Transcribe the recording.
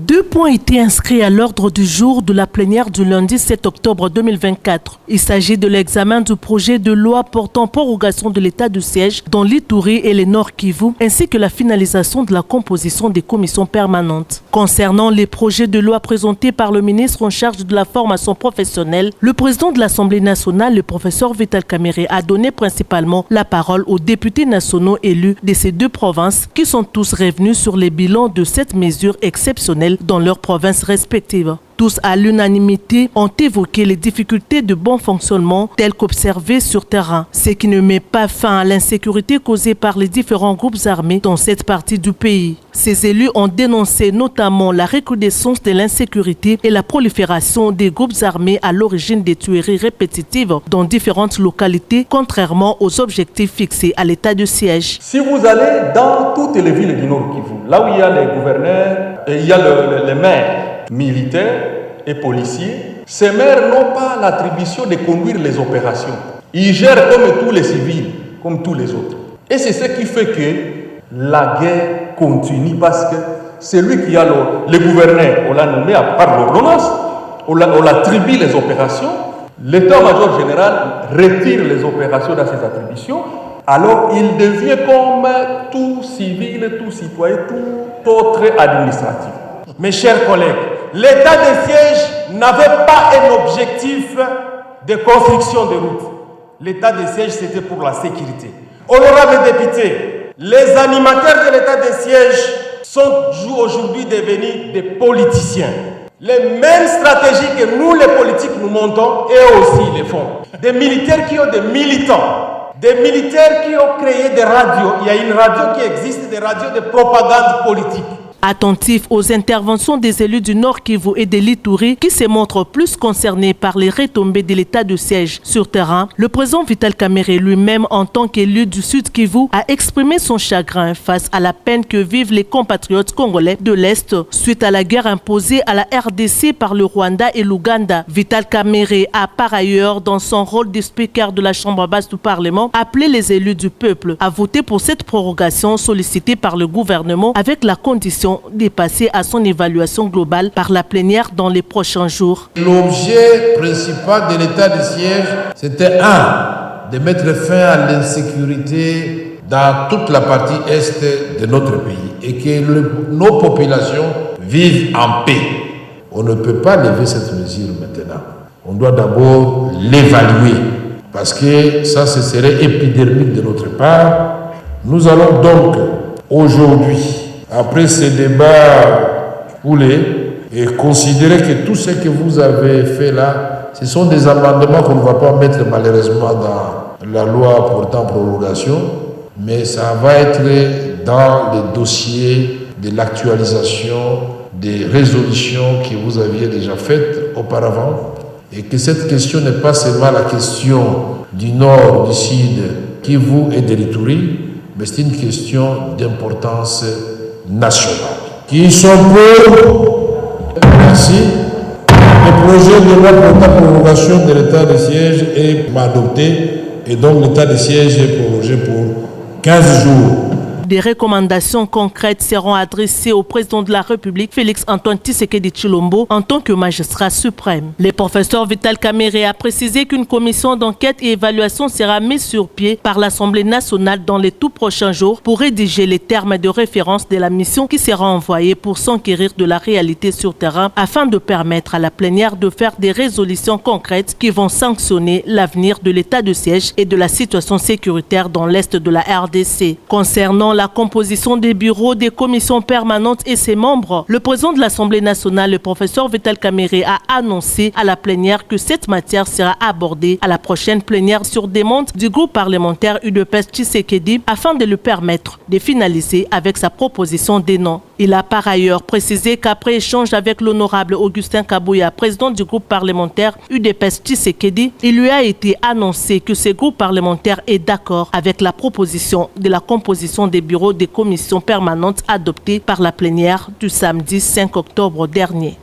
2 points étaient inscrits à l'ordre du jour de la plénière du lundi 7 octobre 2024. Il s'agit de l'examen du projet de loi portant prorogation de l'état de siège dans l'Ituri et les Nord Kivu, ainsi que la finalisation de la composition des commissions permanentes. Concernant les projets de loi présentés par le ministre en charge de la formation professionnelle, le président de l'Assemblée nationale, le professeur Vital Kamerhe, a donné principalement la parole aux députés nationaux élus de ces deux provinces qui sont tous revenus sur les bilans de cette mesure exceptionnelle dans leurs provinces respectives. Tous à l'unanimité ont évoqué les difficultés de bon fonctionnement telles qu'observées sur terrain, ce qui ne met pas fin à l'insécurité causée par les différents groupes armés dans cette partie du pays. Ces élus ont dénoncé notamment la recrudescence de l'insécurité et la prolifération des groupes armés à l'origine des tueries répétitives dans différentes localités, contrairement aux objectifs fixés à l'état de siège. Si vous allez dans toutes les villes du Nord Kivu, là où il y a les gouverneurs et il y a les maires militaires et policiers, ces maires n'ont pas l'attribution de conduire les opérations. Ils gèrent comme tous les civils, comme tous les autres. Et c'est ce qui fait que la guerre continue parce que c'est lui qui a le gouverneur, on l'a nommé par l'ordonnance, on l'attribue les opérations, l'état-major général retire les opérations dans ses attributions, alors il devient comme tout civil, tout citoyen, tout autre administratif. Mes chers collègues, l'état de siège n'avait pas un objectif de construction de routes. L'état de siège, c'était pour la sécurité. Honorables députés, les animateurs de l'état de siège sont aujourd'hui devenus des politiciens. Les mêmes stratégies que nous, les politiques, nous montons, eux aussi les font. Des militaires qui ont des militants, des militaires qui ont créé des radios. Il y a une radio qui existe, des radios de propagande politique. Attentif aux interventions des élus du Nord Kivu et de l'Ituri qui se montrent plus concernés par les retombées de l'état de siège sur terrain, le président Vital Kamerhe lui-même, en tant qu'élu du Sud Kivu, a exprimé son chagrin face à la peine que vivent les compatriotes congolais de l'Est suite à la guerre imposée à la RDC par le Rwanda et l'Ouganda. Vital Kamerhe a par ailleurs, dans son rôle de speaker de la Chambre basse du Parlement, appelé les élus du peuple à voter pour cette prorogation sollicitée par le gouvernement avec la condition de passer à son évaluation globale par la plénière dans les prochains jours. L'objet principal de l'état de siège, c'était de mettre fin à l'insécurité dans toute la partie est de notre pays et que nos populations vivent en paix. On ne peut pas lever cette mesure maintenant. On doit d'abord l'évaluer parce que ça, ce serait épidermique de notre part. Nous allons donc aujourd'hui, après ces débats coulés, et considérer que tout ce que vous avez fait là, ce sont des amendements qu'on ne va pas mettre malheureusement dans la loi portant prorogation, mais ça va être dans les dossiers de l'actualisation des résolutions que vous aviez déjà faites auparavant, et que cette question n'est pas seulement la question du Nord, du Sud, Kivu et de l'Ituri, mais c'est une question d'importance nationale. Qui sont pour? Merci. Le projet de loi portant prorogation de l'état de siège est adopté et donc l'état de siège est prorogé pour 15 jours. Des recommandations concrètes seront adressées au président de la République, Félix-Antoine Tshisekedi Tshilombo, en tant que magistrat suprême. Le professeur Vital Kamerhe a précisé qu'une commission d'enquête et évaluation sera mise sur pied par l'Assemblée nationale dans les tout prochains jours pour rédiger les termes de référence de la mission qui sera envoyée pour s'enquérir de la réalité sur terrain afin de permettre à la plénière de faire des résolutions concrètes qui vont sanctionner l'avenir de l'état de siège et de la situation sécuritaire dans l'est de la RDC. Concernant la composition des bureaux, des commissions permanentes et ses membres, le président de l'Assemblée nationale, le professeur Vital Kamerhe, a annoncé à la plénière que cette matière sera abordée à la prochaine plénière sur demande du groupe parlementaire UDPS Tshisekedi afin de lui permettre de finaliser avec sa proposition des noms. Il a par ailleurs précisé qu'après échange avec l'honorable Augustin Kabouya, président du groupe parlementaire UDPS Tshisekedi, il lui a été annoncé que ce groupe parlementaire est d'accord avec la proposition de la composition des bureaux des commissions permanentes adoptées par la plénière du samedi 5 octobre dernier.